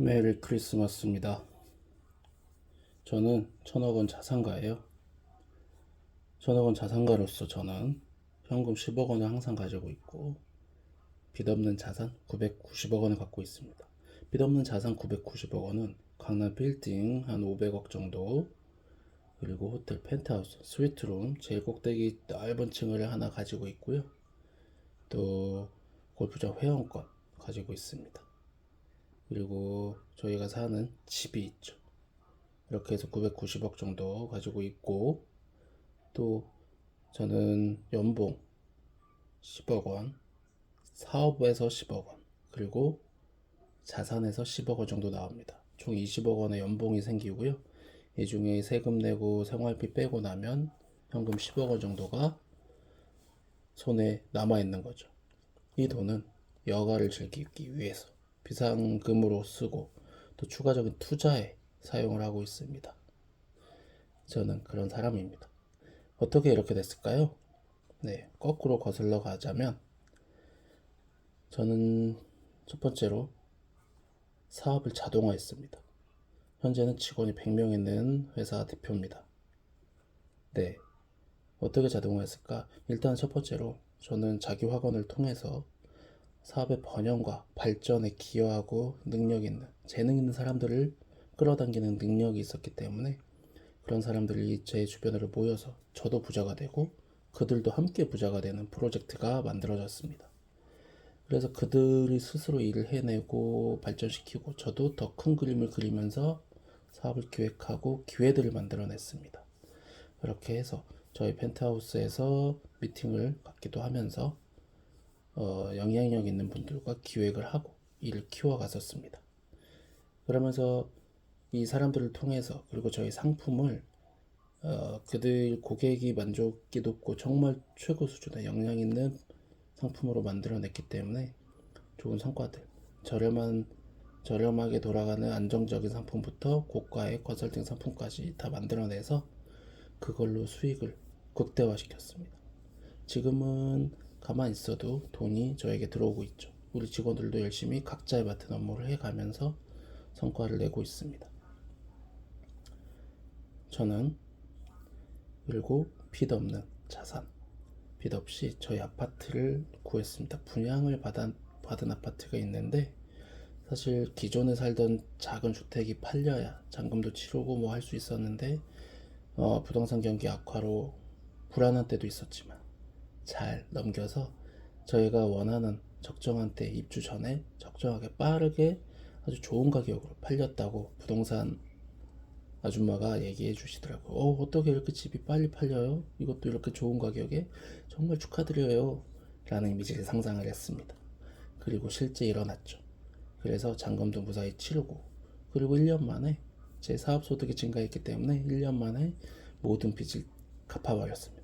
메리 크리스마스입니다. 저는 1000억원 자산가예요. 1000억원 자산가로서 저는 현금 10억원을 항상 가지고 있고 빚 없는 자산 990억원을 갖고 있습니다. 빚 없는 자산 990억원은 강남 빌딩 한 500억 정도, 그리고 호텔 펜트하우스 스위트룸 제일 꼭대기 넓은 층을 하나 가지고 있고요. 또 골프장 회원권 가지고 있습니다. 그리고 저희가 사는 집이 있죠. 이렇게 해서 990억 정도 가지고 있고, 또 저는 연봉 10억 원, 사업에서 10억 원, 그리고 자산에서 10억 원 정도 나옵니다. 총 20억 원의 연봉이 생기고요. 이 중에 세금 내고 생활비 빼고 나면 현금 10억 원 정도가 손에 남아 있는 거죠. 이 돈은 여가를 즐기기 위해서 비상금으로 쓰고 또 추가적인 투자에 사용을 하고 있습니다. 저는 그런 사람입니다. 어떻게 이렇게 됐을까요? 네, 거꾸로 거슬러 가자면 저는 첫 번째로 사업을 자동화했습니다. 현재는 직원이 100명 있는 회사 대표입니다. 네, 어떻게 자동화했을까? 일단 첫 번째로 저는 자기 확언을 통해서 사업의 번영과 발전에 기여하고 능력 있는, 재능 있는 사람들을 끌어당기는 능력이 있었기 때문에 그런 사람들이 제 주변으로 모여서 저도 부자가 되고 그들도 함께 부자가 되는 프로젝트가 만들어졌습니다. 그래서 그들이 스스로 일을 해내고 발전시키고 저도 더 큰 그림을 그리면서 사업을 기획하고 기회들을 만들어냈습니다. 그렇게 해서 저희 펜트하우스에서 미팅을 갖기도 하면서 영향력 있는 분들과 기획을 하고 일을 키워갔었습니다. 그러면서 이 사람들을 통해서, 그리고 저희 상품을 그들 고객이 만족이 높고 정말 최고 수준의 영향 있는 상품으로 만들어냈기 때문에 좋은 성과들, 저렴하게 돌아가는 안정적인 상품부터 고가의 컨설팅 상품까지 다 만들어내서 그걸로 수익을 극대화시켰습니다. 지금은 가만히 있어도 돈이 저에게 들어오고 있죠. 우리 직원들도 열심히 각자의 맡은 업무를 해가면서 성과를 내고 있습니다. 저는 그리고 빚 없는 자산, 빚 없이 저희 아파트를 구했습니다. 분양을 받은 아파트가 있는데, 사실 기존에 살던 작은 주택이 팔려야 잔금도 치르고 뭐 할 수 있었는데 부동산 경기 악화로 불안한 때도 있었지만 잘 넘겨서 저희가 원하는 적정한 때 입주 전에 적정하게 빠르게 아주 좋은 가격으로 팔렸다고 부동산 아줌마가 얘기해 주시더라고요. 어떻게 이렇게 집이 빨리 팔려요? 이것도 이렇게 좋은 가격에 정말 축하드려요 라는 이미지를 상상을 했습니다. 그리고 실제 일어났죠. 그래서 잔금도 무사히 치르고, 그리고 1년 만에 제 사업소득이 증가했기 때문에 1년 만에 모든 빚을 갚아버렸습니다.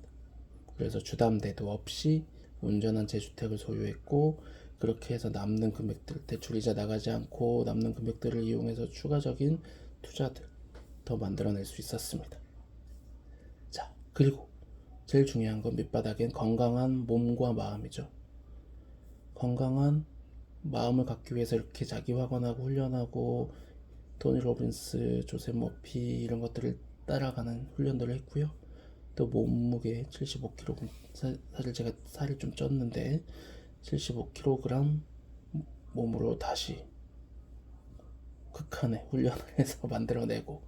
그래서 주담대도 없이 온전한 제 주택을 소유했고, 그렇게 해서 남는 금액들, 대출이자 나가지 않고 남는 금액들을 이용해서 추가적인 투자들 더 만들어낼 수 있었습니다. 자, 그리고 제일 중요한 건 밑바닥엔 건강한 몸과 마음이죠. 건강한 마음을 갖기 위해서 이렇게 자기 확언하고 훈련하고 토니 로빈스, 조셉 머피 이런 것들을 따라가는 훈련들을 했고요. 또 몸무게 75kg, 사실 제가 살이 좀 쪘는데 75kg 몸으로 다시 극한의 훈련을 해서 만들어내고,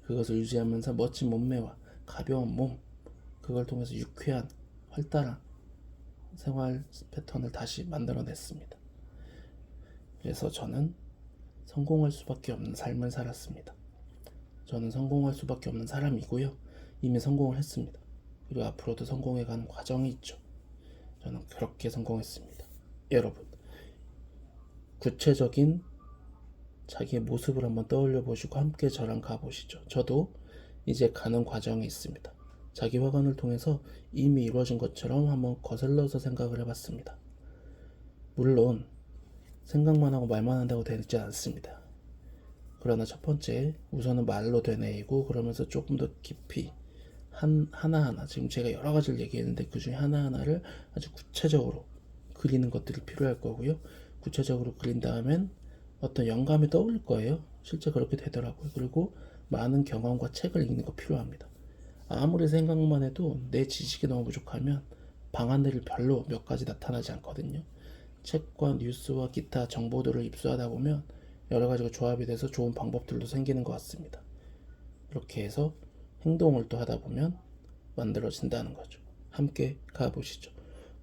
그것을 유지하면서 멋진 몸매와 가벼운 몸, 그걸 통해서 유쾌한 활달한 생활 패턴을 다시 만들어냈습니다. 그래서 저는 성공할 수밖에 없는 삶을 살았습니다. 저는 성공할 수밖에 없는 사람이고요. 이미 성공을 했습니다. 그리고 앞으로도 성공해가는 과정이 있죠. 저는 그렇게 성공했습니다. 여러분, 구체적인 자기의 모습을 한번 떠올려 보시고 함께 저랑 가보시죠. 저도 이제 가는 과정이 있습니다. 자기 확언을 통해서 이미 이루어진 것처럼 한번 거슬러서 생각을 해봤습니다. 물론 생각만 하고 말만 한다고 되지 않습니다. 그러나 첫 번째, 우선은 말로 되뇌이고, 그러면서 조금 더 깊이 하나하나, 지금 제가 여러 가지를 얘기했는데 그 중에 하나하나를 아주 구체적으로 그리는 것들이 필요할 거고요. 구체적으로 그린 다음엔 어떤 영감이 떠올릴 거예요. 실제 그렇게 되더라고요. 그리고 많은 경험과 책을 읽는 거 필요합니다. 아무리 생각만 해도 내 지식이 너무 부족하면 방안들이 별로 몇 가지 나타나지 않거든요. 책과 뉴스와 기타 정보들을 입수하다 보면 여러 가지가 조합이 돼서 좋은 방법들도 생기는 것 같습니다. 이렇게 해서 행동을 또 하다 보면 만들어진다는 거죠. 함께 가보시죠.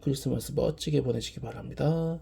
크리스마스 멋지게 보내시기 바랍니다.